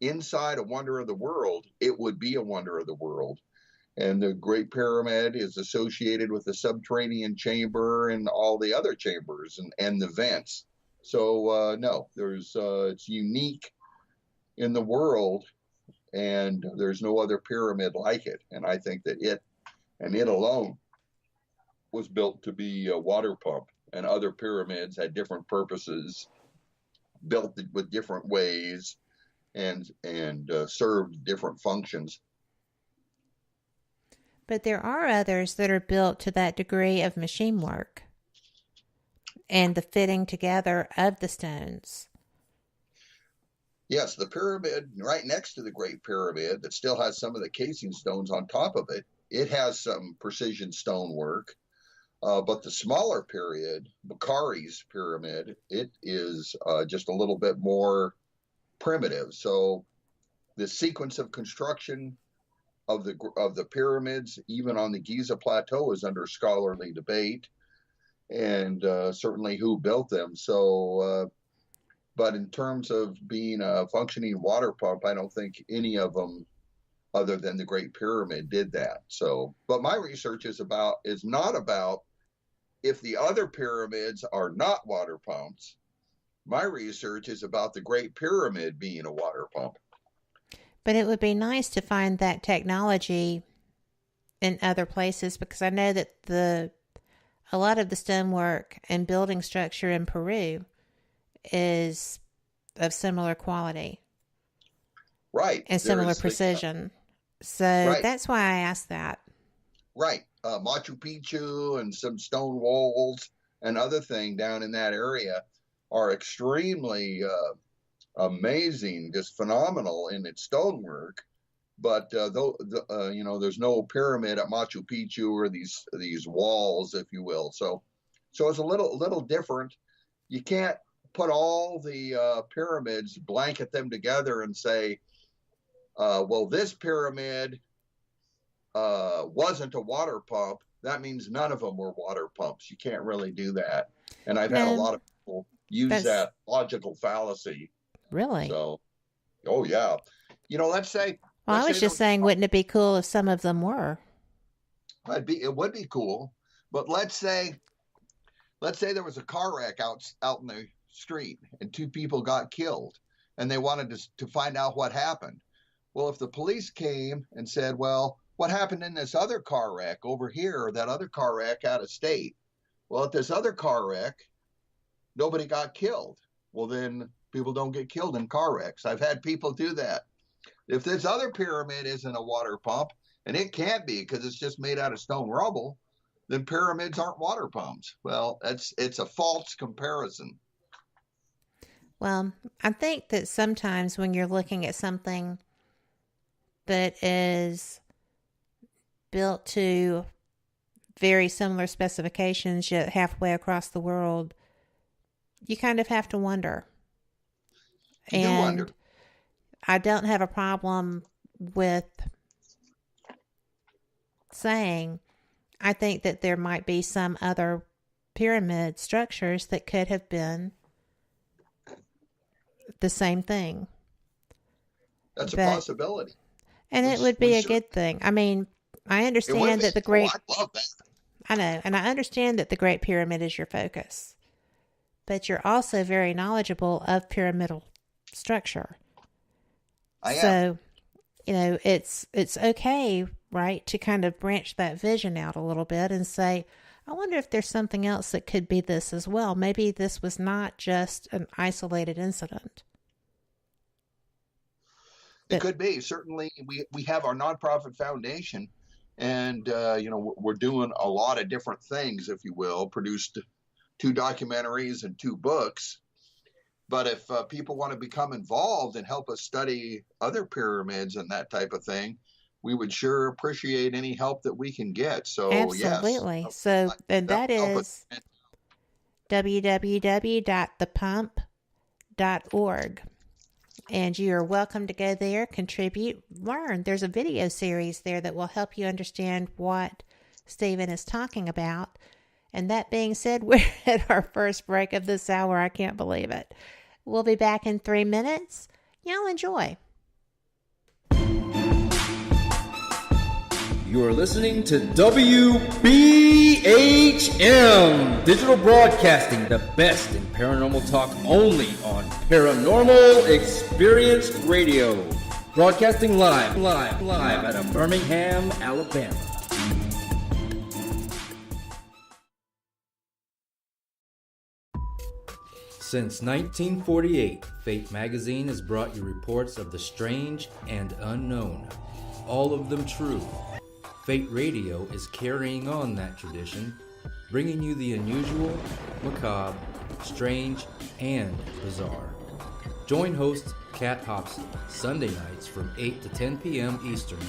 inside a wonder of the world, it would be a wonder of the world. And the Great Pyramid is associated with the subterranean chamber and all the other chambers and the vents. So no, it's unique in the world, and there's no other pyramid like it. And I think that it alone was built to be a water pump, and other pyramids had different purposes, built with different ways, and served different functions. But there are others that are built to that degree of machine work and the fitting together of the stones. Yes, the pyramid right next to the Great Pyramid that still has some of the casing stones on top of it, it has some precision stonework. But the smaller pyramid, Bukhari's pyramid, it is just a little bit more primitive. So the sequence of construction of the pyramids, even on the Giza Plateau, is under scholarly debate, and certainly who built them. So, but in terms of being a functioning water pump, I don't think any of them, other than the Great Pyramid, did that. So, but my research is not about if the other pyramids are not water pumps. My research is about the Great Pyramid being a water pump. But it would be nice to find that technology in other places, because I know that a lot of the stonework and building structure in Peru is of similar quality. Right. And similar precision. So right. That's why I asked that. Right. Machu Picchu and some stone walls and other thing down in that area are extremely amazing, just phenomenal in its stonework. But there's no pyramid at Machu Picchu or these walls, if you will. So it's a little different. You can't put all the pyramids, blanket them together, and say, well, this pyramid wasn't a water pump. That means none of them were water pumps. You can't really do that. And I've had a lot of people use that logical fallacy. Really? So, oh yeah. Let's say. Well, I was just saying, wouldn't it be cool if some of them were? It would be cool, but let's say there was a car wreck out in the street and two people got killed, and they wanted to find out what happened. Well, if the police came and said, well, what happened in this other car wreck over here, or that other car wreck out of state? Well, at this other car wreck, nobody got killed. Well, then people don't get killed in car wrecks. I've had people do that. If this other pyramid isn't a water pump, and it can't be because it's just made out of stone rubble, then pyramids aren't water pumps. Well, it's a false comparison. Well, I think that sometimes when you're looking at something that is built to very similar specifications yet halfway across the world, you kind of have to wonder. You do wonder. I don't have a problem with saying I think that there might be some other pyramid structures that could have been the same thing. That's a possibility. And it would be a good thing. I mean, I understand that I love that. I know, and I understand that the Great Pyramid is your focus, but you're also very knowledgeable of pyramidal structure. I am. So, it's okay, right, to kind of branch that vision out a little bit and say, I wonder if there's something else that could be this as well. Maybe this was not just an isolated incident. It could be. Certainly, we have our nonprofit foundation, and we're doing a lot of different things, if you will. Produced 2 documentaries and 2 books. But if people want to become involved and help us study other pyramids and that type of thing, we would sure appreciate any help that we can get. So absolutely. Yes. So and that is www.thepump.org. And you are welcome to go there, contribute, learn. There's a video series there that will help you understand what Stephen is talking about. And that being said, we're at our first break of this hour. I can't believe it. We'll be back in 3 minutes. Y'all enjoy. You are listening to WBHM Digital Broadcasting, the best in paranormal talk, only on Paranormal Experience Radio. Broadcasting live out of Birmingham, Alabama. Since 1948, Fate Magazine has brought you reports of the strange and unknown, all of them true. Fate Radio is carrying on that tradition, bringing you the unusual, macabre, strange, and bizarre. Join host Kat Hobson Sunday nights from 8 to 10 p.m. Eastern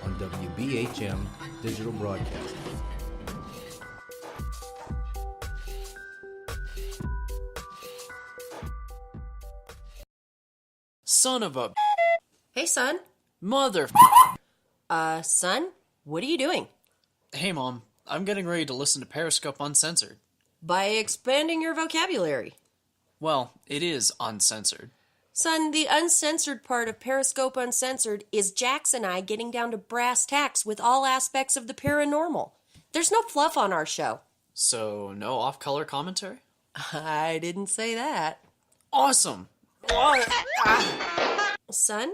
on WBHM Digital Broadcasting. Son of a... Hey, son. Mother... Son, what are you doing? Hey, Mom. I'm getting ready to listen to Periscope Uncensored. By expanding your vocabulary. Well, it is uncensored. Son, the uncensored part of Periscope Uncensored is Jax and I getting down to brass tacks with all aspects of the paranormal. There's no fluff on our show. So, no off-color commentary? I didn't say that. Awesome! Son?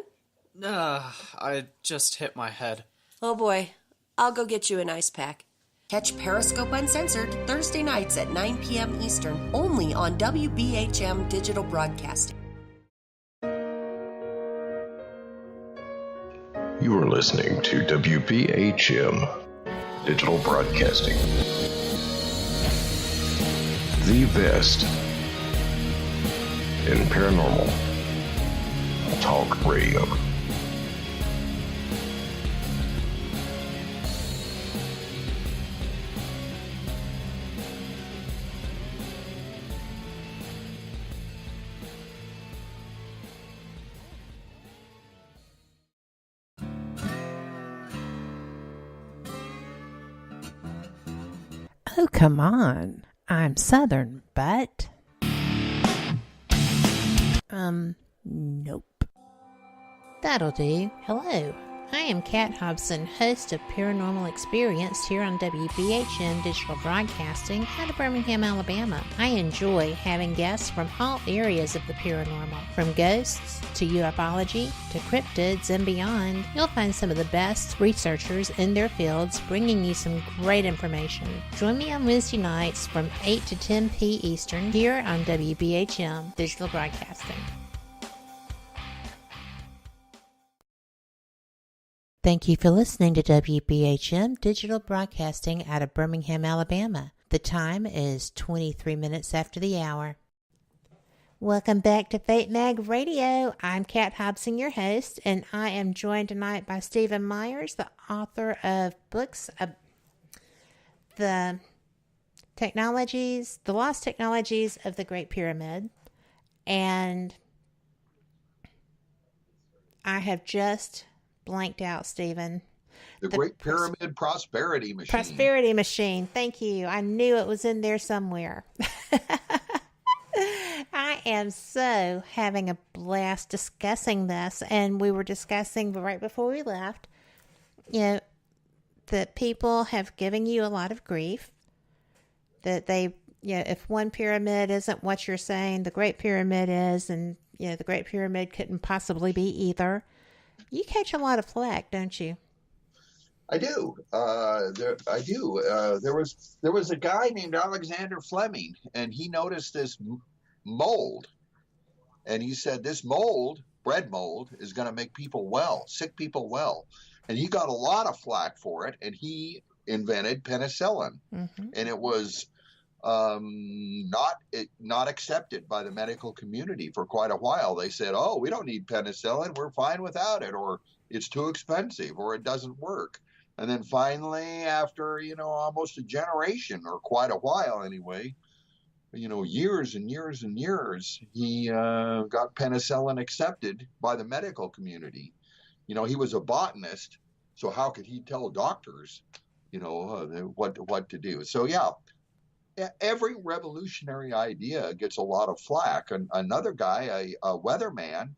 I just hit my head. Oh boy, I'll go get you an ice pack. Catch Periscope Uncensored Thursday nights at 9 p.m. Eastern, only on WBHM Digital Broadcasting. You are listening to WBHM Digital Broadcasting. The best in paranormal talk radio. Oh, come on. I'm Southern, but... Nope. That'll do. Hello. I am Kat Hobson, host of Paranormal Experience here on WBHM Digital Broadcasting out of Birmingham, Alabama. I enjoy having guests from all areas of the paranormal, from ghosts to ufology to cryptids and beyond. You'll find some of the best researchers in their fields bringing you some great information. Join me on Wednesday nights from 8 to 10 p. Eastern here on WBHM Digital Broadcasting. Thank you for listening to WBHM Digital Broadcasting out of Birmingham, Alabama. The time is 23 minutes after the hour. Welcome back to Fate Mag Radio. I'm Kat Hobson, your host, and I am joined tonight by Stephen Myers, the author of books of the Lost Technologies of the Great Pyramid. And I have just blanked out, Stephen. The Great Pyramid Prosperity Machine. Prosperity Machine. Thank you. I knew it was in there somewhere. I am so having a blast discussing this, and we were discussing right before we left, that people have given you a lot of grief, that they, if one pyramid isn't what you're saying, the Great Pyramid is, and, the Great Pyramid couldn't possibly be either. You catch a lot of flack, don't you? I do. I do. There was a guy named Alexander Fleming, and he noticed this mold, and he said this mold, bread mold, is going to make people well, sick people well, and he got a lot of flack for it, and he invented penicillin, and it was not accepted by the medical community for quite a while. They said, "Oh, we don't need penicillin; we're fine without it," or "It's too expensive," or "It doesn't work." And then finally, after almost a generation, or quite a while anyway, years and years and years, he got penicillin accepted by the medical community. He was a botanist, so how could he tell doctors, what to do? So yeah. Every revolutionary idea gets a lot of flack. And another guy, a weatherman,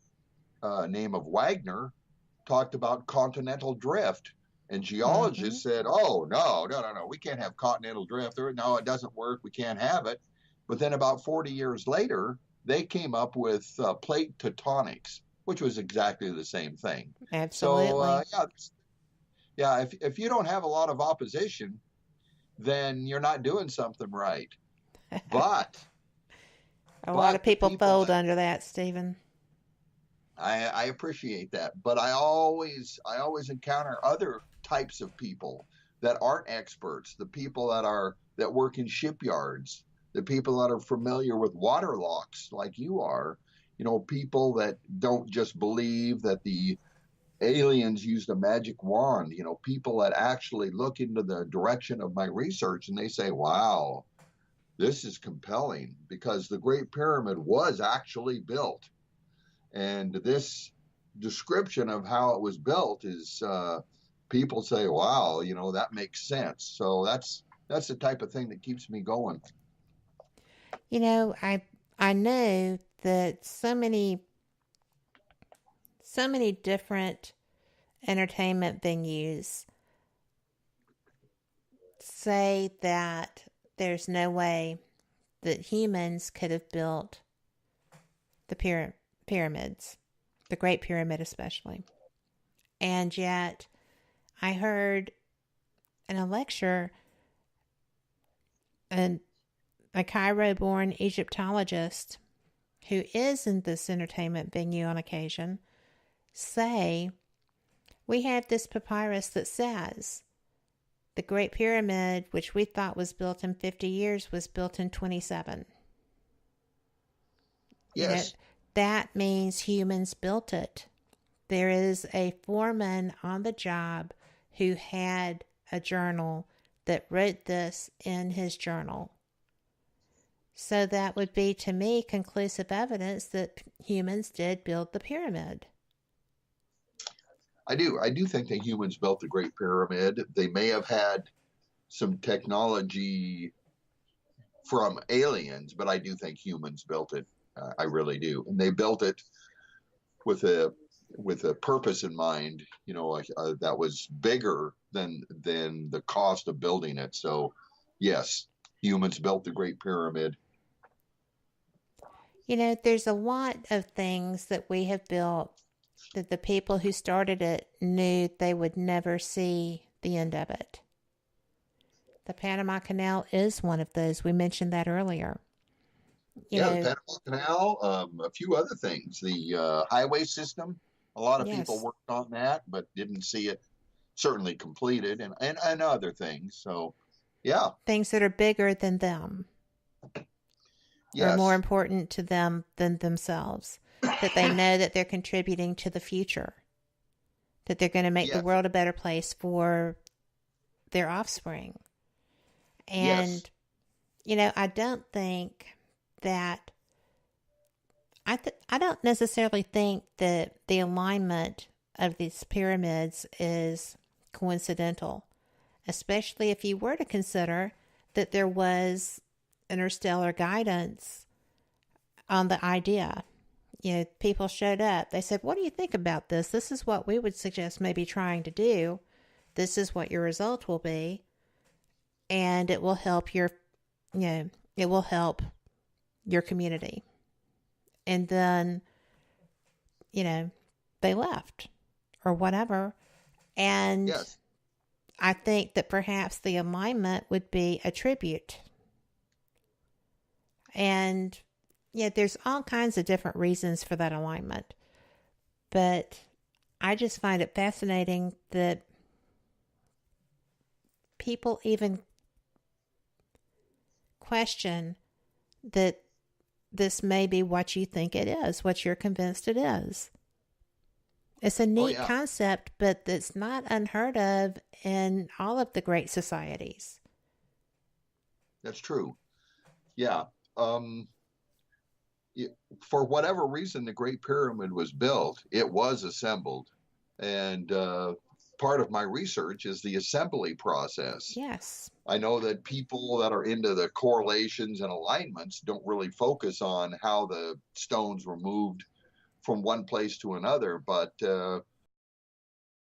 name of Wagner, talked about continental drift, And geologists said, oh, no, we can't have continental drift. No, it doesn't work. We can't have it. But then about 40 years later, they came up with plate tectonics, which was exactly the same thing. Absolutely. So, if you don't have a lot of opposition, then you're not doing something right. But a lot of people fold under that, Stephen. I appreciate that, but I always encounter other types of people that aren't experts, the people that work in shipyards, the people that are familiar with water locks like you are, people that don't just believe that the aliens used a magic wand, people that actually look into the direction of my research and they say, wow, this is compelling because the Great Pyramid was actually built. And this description of how it was built is, people say, wow, that makes sense. So that's the type of thing that keeps me going. I know that so many different entertainment venues say that there's no way that humans could have built the pyramids, the Great Pyramid especially. And yet I heard in a lecture a Cairo-born Egyptologist who is in this entertainment venue on occasion say, we have this papyrus that says the Great Pyramid, which we thought was built in 50 years, was built in 27. Yes. That means humans built it. There is a foreman on the job who had a journal that wrote this in his journal. So that would be, to me, conclusive evidence that humans did build the pyramid. I do think that humans built the Great Pyramid. They may have had some technology from aliens, but I do think humans built it. I really do. And they built it with a purpose in mind, that was bigger than the cost of building it. So, yes, humans built the Great Pyramid. There's a lot of things that we have built that the people who started it knew they would never see the end of it. The Panama Canal is one of those. We mentioned that earlier. The Panama Canal, a few other things. The highway system, a lot of people worked on that, but didn't see it certainly completed, and other things. So, yeah. Things that are bigger than them. Yes. Are more important to them than themselves. That they know that they're contributing to the future. That they're going to make the world a better place for their offspring. And, I don't think that... I don't necessarily think that the alignment of these pyramids is coincidental. Especially if you were to consider that there was interstellar guidance on the idea. People showed up. They said, what do you think about this? This is what we would suggest maybe trying to do. This is what your result will be. And it will help it will help your community. And then, they left or whatever. And I think that perhaps the alignment would be a tribute. And there's all kinds of different reasons for that alignment. But I just find it fascinating that people even question that this may be what you think it is, what you're convinced it is. It's a neat concept, but it's not unheard of in all of the great societies. That's true. Yeah. For whatever reason, the Great Pyramid was built. It was assembled. And part of my research is the assembly process. Yes. I know that people that are into the correlations and alignments don't really focus on how the stones were moved from one place to another. But